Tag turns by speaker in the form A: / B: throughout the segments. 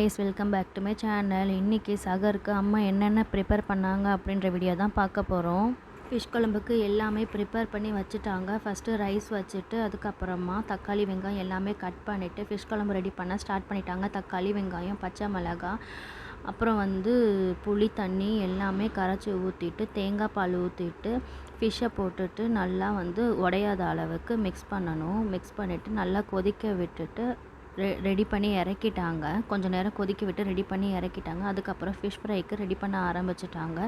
A: guys, welcome back to my channel. இன்னைக்கு சகருக்கு அம்மா என்னென்ன ப்ரிப்பேர் பண்ணாங்க அப்படின்ற வீடியோ தான் பார்க்க போகிறோம். ஃபிஷ் குழம்புக்கு எல்லாமே ப்ரிப்பேர் பண்ணி வச்சுட்டாங்க. ஃபஸ்ட்டு ரைஸ் வச்சுட்டு அதுக்கப்புறமா தக்காளி வெங்காயம் எல்லாமே கட் பண்ணிவிட்டு ஃபிஷ் குழம்பு ரெடி பண்ண ஸ்டார்ட் பண்ணிட்டாங்க. தக்காளி வெங்காயம் பச்சை மிளகாய் அப்புறம் புளி தண்ணி எல்லாமே கரைச்சி ஊற்றிட்டு தேங்காய் பால் ஊற்றிட்டு ஃபிஷ்ஷை போட்டுட்டு நல்லா உடையாத அளவுக்கு மிக்ஸ் பண்ணணும். மிக்ஸ் பண்ணிவிட்டு நல்லா கொதிக்க விட்டுட்டு ரெடி பண்ணி இறக்கிட்டாங்க. கொஞ்சம் நேரம் கொதிக்க விட்டு ரெடி பண்ணி இறக்கிட்டாங்க. அதுக்கப்புறம் ஃபிஷ் ஃப்ரைக்கு ரெடி பண்ண ஆரம்பிச்சிட்டாங்க.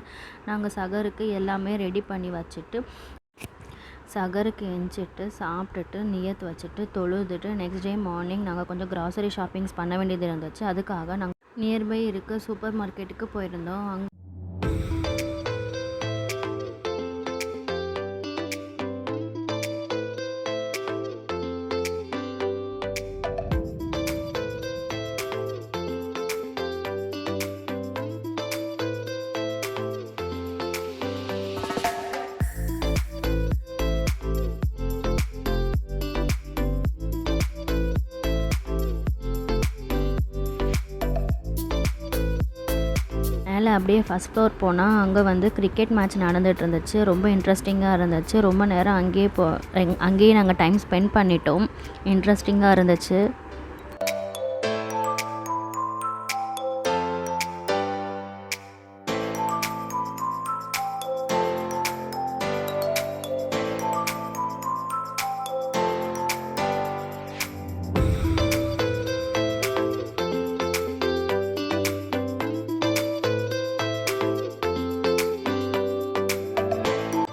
A: நாங்கள் சகருக்கு எல்லாமே ரெடி பண்ணி வச்சுட்டு சகருக்கு எஞ்சிட்டு சாப்பிட்டுட்டு நியத் வச்சுட்டு தொழுதுட்டு நெக்ஸ்ட் டே மார்னிங் நாங்கள் கொஞ்சம் க்ராசரி ஷாப்பிங்ஸ் பண்ண வேண்டியது இருந்துச்சு. அதுக்காக நாங்கள் நியர்பை இருக்க சூப்பர் மார்க்கெட்டுக்கு போயிருந்தோம். மேலே அப்படியே ஃபஸ்ட் ஃப்ளோர் போனால் அங்கே கிரிக்கெட் மேட்ச் நடந்துகிட்டு இருந்துச்சு. ரொம்ப இன்ட்ரெஸ்டிங்காக இருந்துச்சு. ரொம்ப நேரம் அங்கேயே நாங்கள் டைம் ஸ்பெண்ட் பண்ணிட்டோம். இன்ட்ரெஸ்டிங்காக இருந்துச்சு.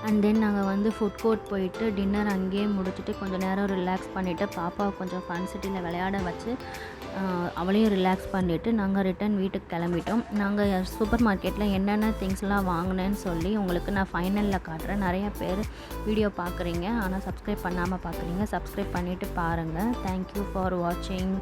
A: அண்ட் தென் நாங்கள் ஃபுட் கோர்ட் போயிட்டு டின்னர் அங்கேயே முடிச்சுட்டு கொஞ்சம் நேரம் ரிலாக்ஸ் பண்ணிவிட்டு பாப்பாவை கொஞ்சம் ஃபன் சிட்டியில் விளையாட வச்சு அவளையும் ரிலாக்ஸ் பண்ணிவிட்டு நாங்கள் ரிட்டன் வீட்டுக்கு கிளம்பிட்டோம். நாங்கள் சூப்பர் மார்க்கெட்டில் என்னென்ன திங்ஸ்லாம் வாங்கினேன்னு சொல்லி உங்களுக்கு நான் ஃபைனலில் காட்டுறேன். நிறைய பேர் வீடியோ பார்க்குறீங்க, ஆனால் சப்ஸ்கிரைப் பண்ணாமல் பார்க்குறீங்க. சப்ஸ்கிரைப் பண்ணிவிட்டு பாருங்கள். தேங்க்யூ ஃபார் வாட்சிங்.